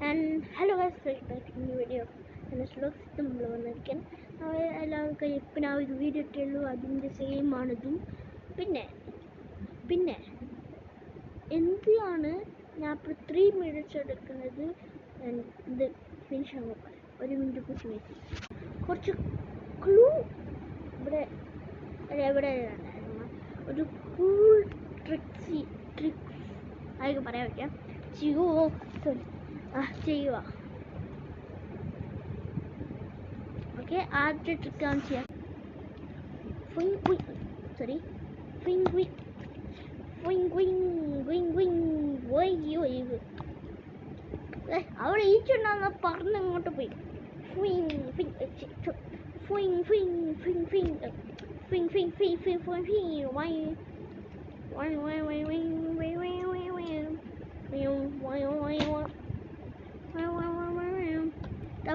And hello guys, welcome back to new video. And it's looks നമ്മൾ വന്നിരിക്കാൻ എല്ലാവർക്കും ഇപ്പം ഞാൻ ഒരു വീഡിയോ ഇട്ടുള്ളൂ, അതിൻ്റെ സെയിം ആണിതും. പിന്നെ എന്തിനാണ് ഞാൻ ഇപ്പോൾ 3 minutes എടുക്കുന്നത്? ഇത് ഫിനിഷ് ആകുമ്പോൾ 1 minute കൂട്ടി വെച്ച് കുറച്ച് ക്ലൂ ഇവിടെ ഒരു കൂൾ ട്രിക്സ് അതൊക്കെ പറയാൻ പറ്റാം ചെയ്യുക. ഓക്കെ, ആദ്യത്തെ ട്രിക്കാണ് ചെയ്യാം. അവിടെ ഈച്ചുണ്ടാകുന്ന പറഞ്ഞ് ഇങ്ങോട്ട് പോയി.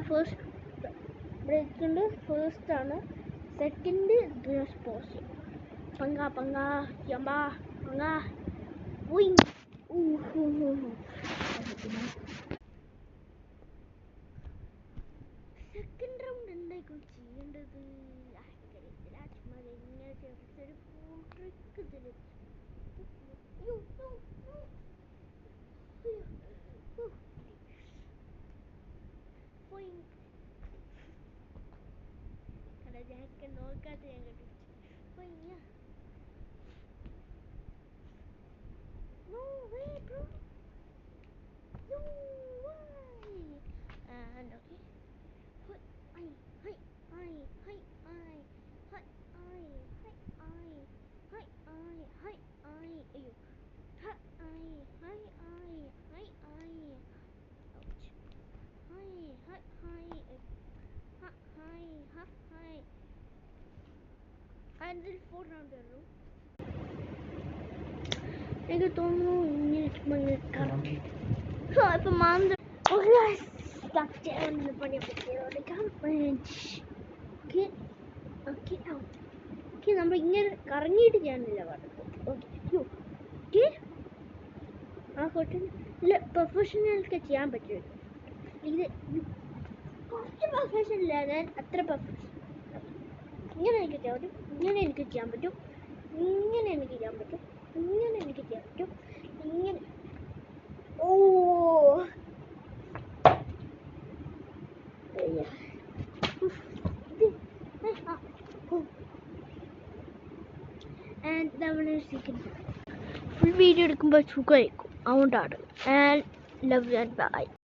ഫസ്റ്റ് ബ്രേക്ക് ഉണ്ട്, ഫസ്റ്റ് ആണ്. സെക്കൻഡ് പോസ് പങ്ക യമ്പാ പങ്ക സെക്കൻഡ് റൗണ്ട് എന്തായിരിക്കും ചെയ്യേണ്ടത്? ഇങ്ങനെ ചെറിയൊരു ട്രിക്ക് ഇതിൽ നോക്കാത്ത ഞാൻ കണ്ടു. No way, bro. No way. And okay. And then 4 round room. എനിക്ക് തോന്നുന്നു ഇങ്ങനെ കറക്റ്റ്. സോ ഇപ്പം മാന്ത നമ്മൾ ഇങ്ങനെ കറങ്ങിയിട്ട് ചെയ്യാനില്ല പാടുന്നത്. ഓക്കെ, ആ കോട്ടൺ ഇല്ല, പ്രൊഫഷണൽക്ക് ചെയ്യാൻ പറ്റും. ഇത് കുറച്ച് പ്രൊഫഷണൽ ഇല്ല, ഞാൻ അത്ര പ്രൊഫഷണൽ. ഇങ്ങനെ എനിക്ക് ചെയ്യാൻ പറ്റും, ഇങ്ങനെ എനിക്ക് ചെയ്യാൻ പറ്റും, ഇങ്ങനെ എനിക്ക് ചെയ്യാൻ പറ്റും, ഇങ്ങനെ എനിക്ക് ചെയ്യാൻ പറ്റും, ഇങ്ങനെ. നമ്മുടെ ഫുൾ വീഡിയോ എടുക്കുമ്പോൾ സുഖമായിരിക്കും, അതുകൊണ്ടാണ്. And love and by.